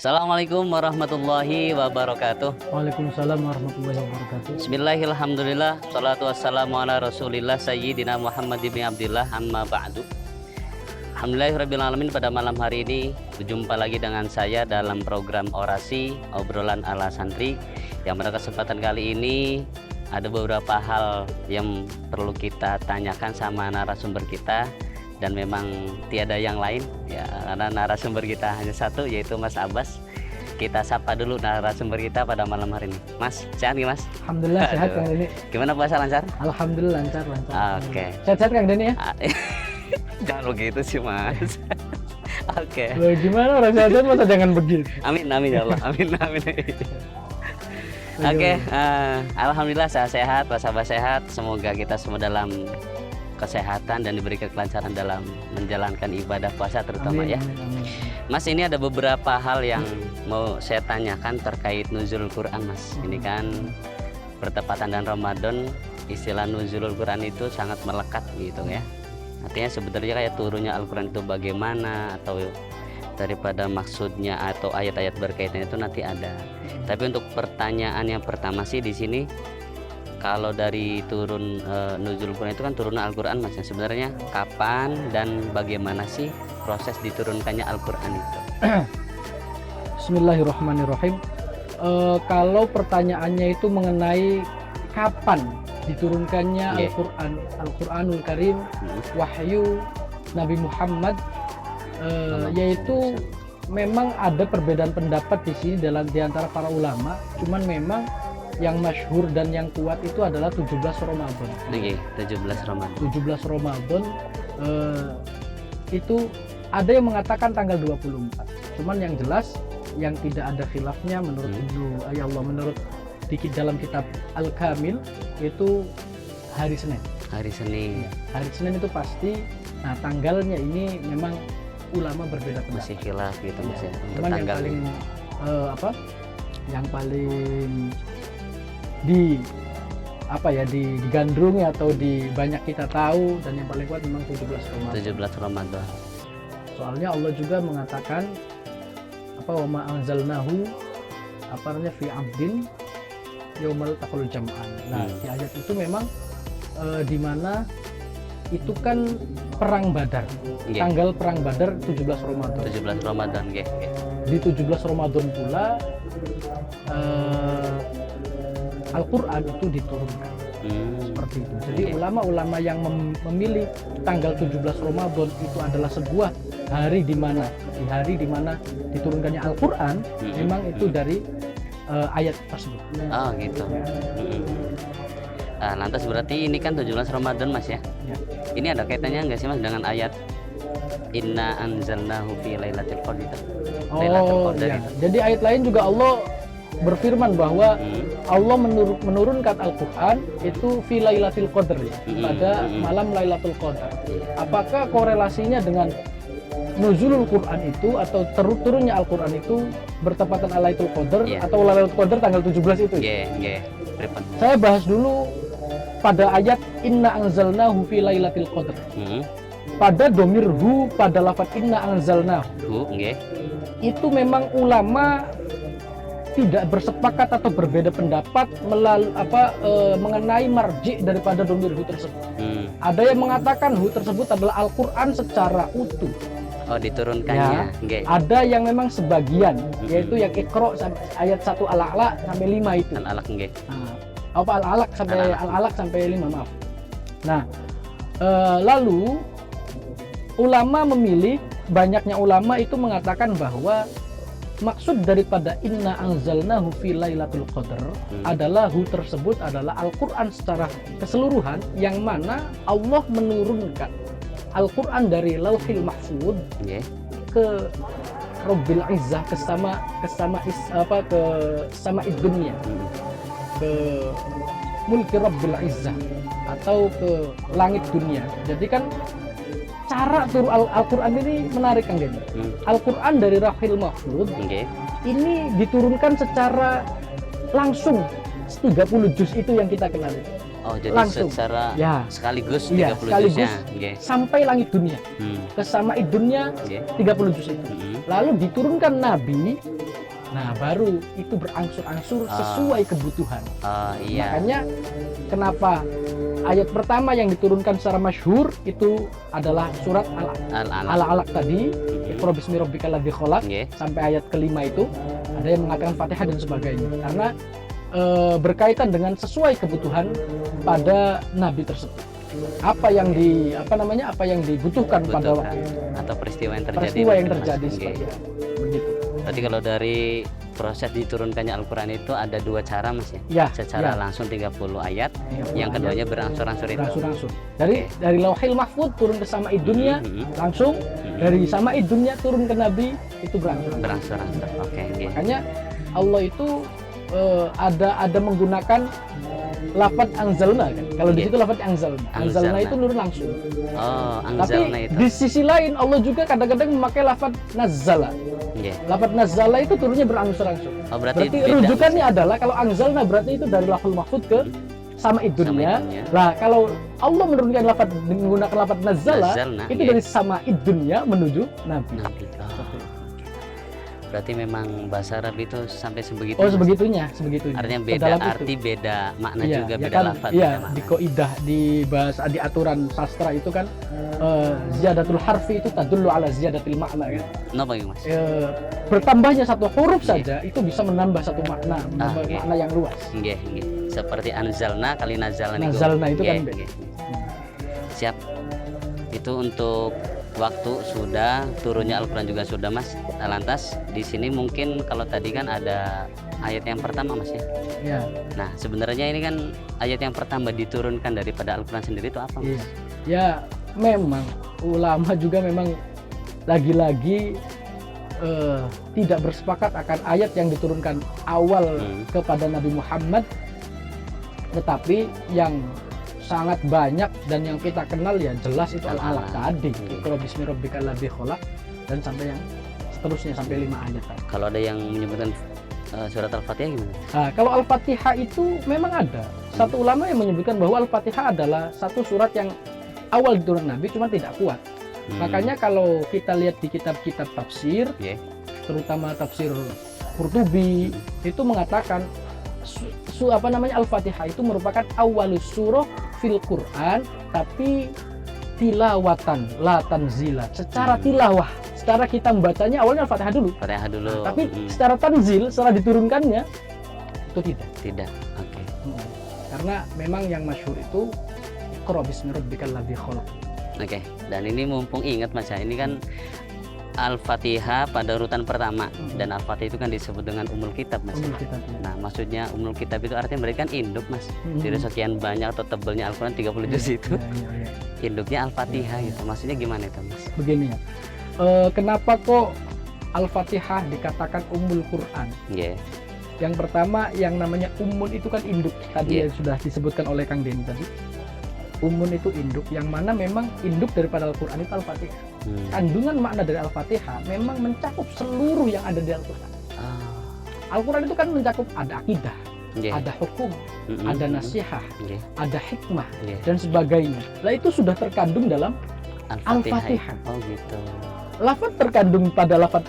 Assalamualaikum warahmatullahi wabarakatuh. Waalaikumsalam warahmatullahi wabarakatuh. Bismillahirrahmanirrahim. Salatu wassalamu ala rasulillah sayyidina Muhammad ibn Abdillah amma ba'du. Alhamdulillahirrahmanirrahim. Pada malam hari ini berjumpa lagi dengan saya dalam program orasi obrolan ala santri, yang pada kesempatan kali ini ada beberapa hal yang perlu kita tanyakan sama narasumber kita, dan memang tiada yang lain ya, karena narasumber kita hanya satu, yaitu Mas Abbas. Kita sapa dulu narasumber kita pada malam hari ini. Mas, sehat nih Mas? Alhamdulillah sehat Kang Deni. Gimana puasa, lancar? Alhamdulillah lancar. Oke. Sehat-sehat Kang Deni ya? Jangan begitu sih Mas. Oke. Loh, gimana orang sehat masa jangan begitu? Amin ya Allah. Amin. Oke, alhamdulillah saya sehat, Mas Abbas sehat. Semoga kita semua dalam kesehatan dan diberikan kelancaran dalam menjalankan ibadah puasa terutama. Amin, ya. Amin. Mas, ini ada beberapa hal yang mau saya tanyakan terkait nuzulul Quran, Mas. Ini kan bertepatan dengan Ramadan, istilah nuzulul Quran itu sangat melekat gitu ya. Artinya sebenarnya kayak turunnya Al-Quran itu bagaimana, atau daripada maksudnya atau ayat-ayat berkaitan itu nanti ada. Tapi untuk pertanyaan yang pertama sih di sini, kalau dari turun nuzul Quran itu kan turun Al-Quran, Mas, sebenarnya kapan dan bagaimana sih proses diturunkannya Al-Quran itu? Bismillahirrahmanirrahim. Kalau pertanyaannya itu mengenai kapan diturunkannya Al-Quranul Karim, wahyu Nabi Muhammad, yaitu memang ada perbedaan pendapat di sini di antara para ulama. Cuman memang yang masyhur dan yang kuat itu adalah 17 Ramadan. Oke, 17 Ramadan. 17 Ramadan itu ada yang mengatakan tanggal 24. Cuman yang jelas yang tidak ada khilafnya menurut Ibnu Ayallah, menurut dalam kitab Al-Kamil, itu hari Senin. Hari Senin. Hari Senin itu pasti. Nah, tanggalnya ini memang ulama berbeda pendapat. Masih khilaf gitu Mas ya. Untuk Cuman tanggal yang paling digandrungi atau banyak kita tahu dan yang paling kuat memang 17 Ramadan. 17 Ramadan. Soalnya Allah juga mengatakan wa ma anzalnahu fi 'abdin yaumal taqul jam'an. Nah, di ayat itu memang di mana itu kan perang Badar. Tanggal perang Badar 17 Ramadan. 17 Ramadan, nggih. Di 17 Ramadan pula Al-Quran itu diturunkan. Seperti itu. Jadi ulama-ulama yang memilih tanggal 17 Ramadan itu adalah sebuah hari di mana diturunkannya Al-Quran, memang itu dari ayat tersebut. Oh gitu. Lantas berarti ini kan 17 Ramadan, Mas ya? Ya. Ini ada kaitannya nggak sih Mas dengan ayat Inna anzalnahu fi lailatul qadr? Iya. Jadi ayat lain juga Allah berfirman bahwa Allah menurunkan Al-Quran itu fi lailatul qadr, pada malam Lailatul Qadar. Apakah korelasinya dengan nuzulul Quran itu atau turunnya Al-Quran itu bertepatan Lailatul Qadar atau Lailatul Qadar tanggal 17 itu? Iya. Saya bahas dulu pada ayat Inna anzalnahu fi lailatul qadr. Pada domir hu, pada lafaz Inna anzalnahu, itu memang ulama tidak bersepakat atau berbeda pendapat mengenai marji daripada domir hu tersebut. Ada yang mengatakan hu tersebut adalah Al-Quran secara utuh. Oh, diturunkannya. Ya, ada yang memang sebagian, yaitu yang Iqra ayat 1 Al-A'la sampai 5 itu. Al-Alaq, nggih. Al-Alaq sampai 5, maaf. Nah, lalu banyaknya ulama itu mengatakan bahwa maksud daripada Inna anzalnahu fi lailatul qadr adalah hu tersebut adalah Al-Quran secara keseluruhan, yang mana Allah menurunkan Al-Quran dari Lauhil Mahfuz ke Rabbil Izzah, ke sama'id dunia, ke mulki Rabbil Izzah, atau ke langit dunia. Jadi kan cara turun Al-Quran ini menarik, Kang Deni. Al-Quran dari Lauhil Mahfuz ini diturunkan secara langsung 30 juz itu yang kita kenal. Oh, jadi langsung. secara Ya, sekaligus Iya, 30 sekaligus. juznya. Nggih. sampai langit dunia. Hmm. Ke sama'id dunia Nggih. 30 juz itu. Hmm. Lalu diturunkan Nabi, nah baru itu berangsur-angsur sesuai kebutuhan. Oh, iya. Makanya kenapa ayat pertama yang diturunkan secara masyhur itu adalah surat Al-Alaq. Al-Alaq tadi, Hmm. Iqra bismi rabbikal ladzi khalaq, Nggih. sampai ayat kelima itu ada yang mengatakan Fatihah dan sebagainya. Karena berkaitan dengan sesuai kebutuhan pada nabi tersebut. Apa yang dibutuhkan pada waktu itu. Atau peristiwa yang terjadi. Peristiwa yang Mas. terjadi Nggih. seperti itu. Begitu. Berarti kalau dari proses diturunkannya Al-Quran itu ada dua cara, Mas ya? Ya, Secara ya. langsung 30 ayat, 30 yang ayat. keduanya berangsur-angsur itu. Berangsur-angsur. Dari Lauhil Mahfud turun ke Sama'id dunia Hmm. langsung, dari Sama'id dunia turun ke Nabi itu berangsur-angsur. Berangsur-angsur. Oke, nggih. Makanya Allah itu ada menggunakan lafaz anzalna kan. Kalau di Iya. situ lafaz anzalna. Anzalna itu turun langsung. Oh, Tapi anzalna itu. di sisi lain Allah juga kadang-kadang memakai lafaz nazzala. Nggih. Lafaz nazzala itu turunnya berangsur-angsur. Oh, berarti Berarti beda, rujukannya adalah kalau anzalna berarti itu dari Lauhul Mahfud ke Sama'id dunia. dunia. Lah kalau Allah menurunkan lafaz menggunakan lafaz nazzala, Nazzalna, itu nggih. dari Sama'id dunia menuju Nabi. Nabi. Oh. Seperti itu. Berarti memang bahasa Arab itu sampai sebegitu. Oh Mas? sebegitunya. Artinya beda Sedalam itu. arti, beda makna Iya, juga, ya beda kan, lafaz. iya, beda makna. di kaidah di bahasa di aturan sastra itu kan ziyadatul harfi itu tadullu ala ziyadatil makna kan. Napa iki, Mas? Bertambahnya satu huruf Iya. saja itu bisa menambah satu makna, menambah iya. makna yang luas. Nggih, nggih. Seperti anzalna kali nazalna niku. Nazalna itu kan Nggih, beda. nggih. Siap. Itu untuk waktu sudah, turunnya Al-Quran juga sudah, Mas. Lantas di sini mungkin kalau tadi kan ada ayat yang pertama, Mas ya. Ya, Nah, sebenarnya ini kan ayat yang pertama diturunkan daripada Al-Quran sendiri itu apa, Mas? iya. Ya, memang ulama juga memang lagi-lagi tidak bersepakat akan ayat yang diturunkan awal kepada Nabi Muhammad, tetapi yang sangat banyak dan yang kita kenal ya jelas itu Al-Alaq tadi, Iqra bismi rabbikal ladzi khalaq, dan sampai yang seterusnya sampai 5 ayat tadi. Kalau ada yang menyebutkan surat Al-Fatihah gimana? Nah, kalau Al-Fatihah itu memang ada satu ulama yang menyebutkan bahwa Al-Fatihah adalah satu surat yang awal diturunkan Nabi cuma tidak kuat. Makanya kalau kita lihat di kitab-kitab tafsir, Yeah. terutama tafsir Qurtubi, itu mengatakan Al-Fatihah itu merupakan awalus surah fil Quran, tapi tilawatan la tanzila. Secara tilawah, secara kita membacanya awalnya Al-Fatihah dulu. Fatihah dulu. Tapi secara tanzil, secara diturunkannya itu tidak. Tidak. Oke. Karena memang yang masyhur itu Iqra bismi rabbikal ladzi khalaq. Oke. Dan ini mumpung ingat, Mas ya, ini kan Al-Fatihah pada urutan pertama, dan Al-Fatihah itu kan disebut dengan Ummul Kitab, Mas. Ummul Kitab, ya. Nah, maksudnya Ummul Kitab itu artinya mereka kan induk, Mas. Dari sekian banyak atau tebelnya Al-Quran 30 juz itu, Ya. induknya Al-Fatihah gitu. Maksudnya gimana itu, Mas? Begini ya. Kenapa kok Al-Fatihah dikatakan Ummul Quran? Nggih. Yang pertama yang namanya Ummun itu kan induk. Tadi Yeah. yang sudah disebutkan oleh Kang Denny tadi. Ummun itu induk, yang mana memang induk daripada Al-Quran itu Al-Fatihah. Kandungan makna dari Al-Fatihah memang mencakup seluruh yang ada di Al-Quran. Al-Quran itu kan mencakup ada akidah, Nggih. ada hukum, ada nasihat, Nggih. ada hikmah, Nggih. dan sebagainya. Lah itu sudah terkandung dalam Al-Fatihah. Al-Fatihah. Oh gitu. lafaz terkandung pada lafaz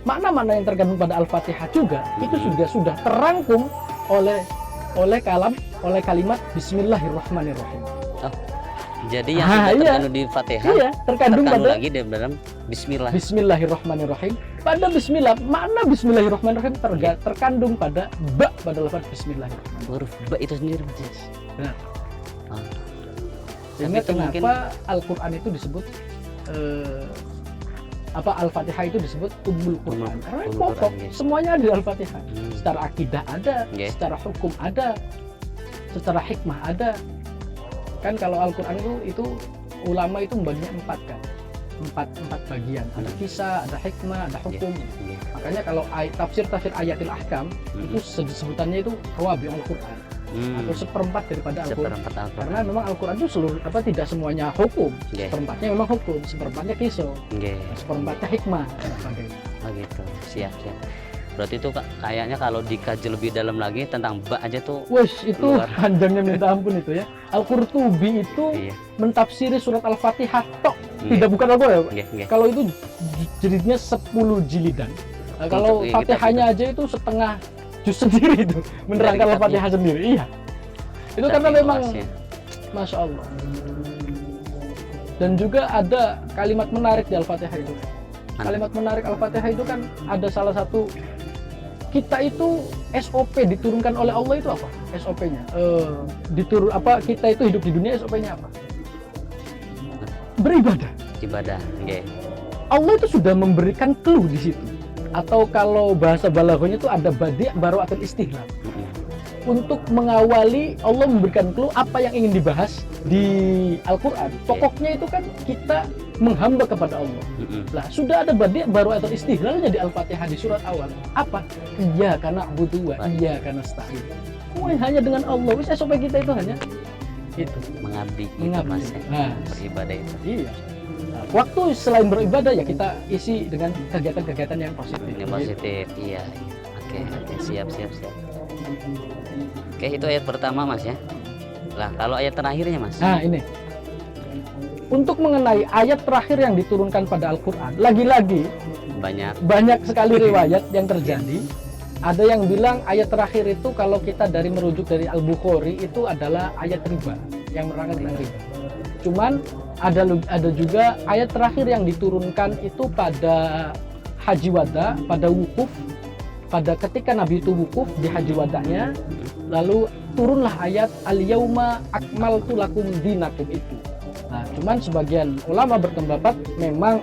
makna-makna yang terkandung pada Al-Fatihah juga itu sudah terangkum oleh kalimat Bismillahirrahmanirrahim. Jadi yang sudah terkandung di Fatihah, Iya, terkandung pada lagi di dalam Bismillah. Bismillahirrahmanirrahim. Pada Bismillah, makna Bismillahirrahmanirrahim terkandung pada pada lafaz Bismillahirrahmanirrahim. Huruf ba itu sendiri, Mas. Benar. Oh. Sehingga Tapi itu mungkin- kenapa Al-Quran itu disebut Al-Fatihah itu disebut Ummul Quran. Karena Ummul pokok Quran, yes. semuanya ada di Al-Fatihah. Secara akidah ada, Yes. secara hukum ada, secara hikmah ada. Kan kalau Al-Quran itu ulama itu membaginya 4 kan. Empat bagian. Ada kisah, ada hikmah, ada hukum. Nggih. Makanya kalau tafsir ayatil ahkam itu sebutannya itu rawabi Al-Quran atau seperempat daripada Al-Quran. Seperempat Al-Quran. Karena memang Al-Quran itu tidak semuanya hukum. Nggih. Seperempatnya memang hukum, seperempatnya kisah, Nggih. seperempatnya hikmah dan sebagainya. Oh gitu. Siap. Berarti itu kayaknya kalau dikaji lebih dalam lagi tentang ba aja tuh. Wes itu Luar. panjangnya minta ampun itu ya. Al-Qurtubi itu Iya. mentafsiri surat Al-Fatihah tok, Nggih. tidak bukan apa ya. Nggih, nggih. Kalau itu jilidnya 10 jilidan. Nah, kalau Untuk kitab Fatihahnya aja itu setengah juz sendiri itu menerangkan kitabnya. Al-Fatihah sendiri. Iya. Itu karena Saking memang luasnya. Masya Allah. Dan juga ada kalimat menarik di Al-Fatihah itu. Mana? Kalimat menarik Al-Fatihah itu kan ada salah satu, kita itu SOP diturunkan oleh Allah itu apa? SOP-nya. Kita itu hidup di dunia SOP-nya apa? Beribadah. Ibadah. Nggih. Allah itu sudah memberikan clue di situ. Atau kalau bahasa balaghahnya itu ada badi' baro'atul istihlal. Untuk mengawali, Allah memberikan clue apa yang ingin dibahas di Al-Qur'an. Pokoknya itu kan kita menghamba kepada Allah. Lah, sudah ada badi' baro'atul istihlalnya di Al-Fatihah di surat awal. Apa? Iyyaka na'budu wa iyyaka nasta'in. Hanya dengan Allah. Wis SOP kita itu hanya itu. Mengabdi itu Mengabdi. Mas ya. Nah, Beribadah itu. iya. Nah, waktu selain beribadah ya kita isi dengan kegiatan-kegiatan yang positif. Ini positif. Iya. Oke, siap. Oke, itu ayat pertama Mas ya. Lah, kalau ayat terakhirnya Mas. Nah, ini. Untuk mengenai ayat terakhir yang diturunkan pada Al-Qur'an, lagi-lagi banyak sekali riwayat yang terjadi. Ada yang bilang ayat terakhir itu kalau kita merujuk dari Al-Bukhari itu adalah ayat riba, yang menerangkan tentang riba. Cuman ada juga ayat terakhir yang diturunkan itu pada Haji Wada, pada wukuf, pada ketika Nabi itu wukuf di Haji Wadanya, lalu turunlah ayat Al-Yauma akmaltu lakum dinakum itu. Nah, cuman sebagian ulama berpendapat memang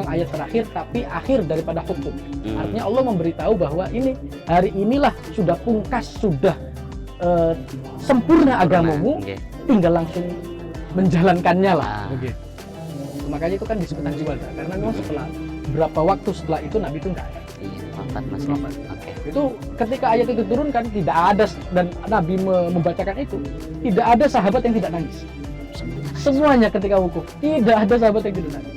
ayat terakhir tapi akhir daripada hukum. Artinya Allah memberitahu bahwa hari inilah sudah pungkas, sudah sempurna agamamu, tinggal langsung menjalankannya lah. Begitu. Makanya itu kan disebut Haji Wada karena memang setelah berapa waktu setelah itu Nabi itu enggak ada. Iya, wafat Mas. Wafat. Oke. Itu ketika ayat itu turunkan tidak ada, dan Nabi membacakan itu tidak ada sahabat yang tidak nangis. Semuanya ketika wukuf tidak ada sahabat yang tidak nangis.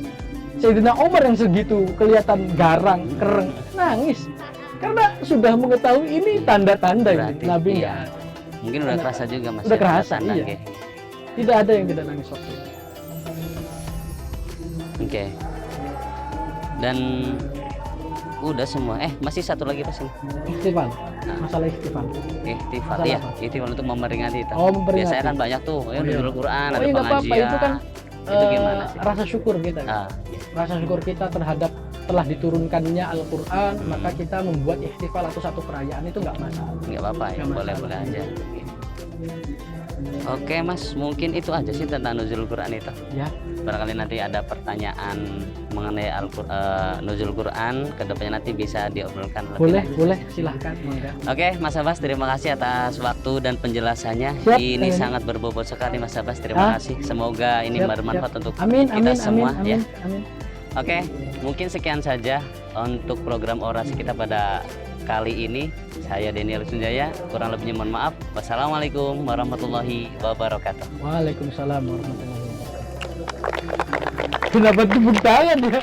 Sayyidina Umar yang segitu kelihatan garang, kereng, nangis karena sudah mengetahui ini tanda-tanda ini Berarti, Nabi iya. enggak ada. Mungkin udah kerasa juga Mas. Udah ya, kerasa, tanda, iya. nggih. Tidak ada yang tidak nangis waktu itu. Oke. Dan udah semua. Masih satu lagi Mas ini. Ihtifal, Nah. masalah ihtifal. Ihtifal. Masalah Iya, apa? ihtifal untuk memperingati itu. Oh, memperingati. Biasanya kan banyak tuh, iya. nuzul Quran, ada nggak pengajian. apa-apa, itu kan Itu gimana sih? rasa syukur kita. Ah, Rasa syukur kita terhadap telah diturunkannya Al-Quran, maka kita membuat ihtifal atau satu perayaan itu nggak masalah. nggak apa-apa ya, Nggak masalah. boleh-boleh aja. Oke Mas, mungkin itu aja sih tentang nuzul Quran itu. Ya, Barangkali nanti ada pertanyaan mengenai nuzul Quran, kedepannya nanti bisa diobrolkan lebih boleh, lanjut. boleh, silahkan. Mangga. Oke, Mas Abbas, terima kasih atas waktu dan penjelasannya. Siap, Ini Amin. sangat berbobot sekali, Mas Abbas. Terima kasih. Semoga ini Siap, bermanfaat untuk Amin, kita amin, semua amin, ya. amin. Oke, mungkin sekian saja untuk program orasi kita pada kali ini. Saya Daniel Sunjaya, kurang lebihnya mohon maaf. Wassalamualaikum warahmatullahi wabarakatuh. Waalaikumsalam warahmatullahi wabarakatuh. Kenapa tepuk tangan ya?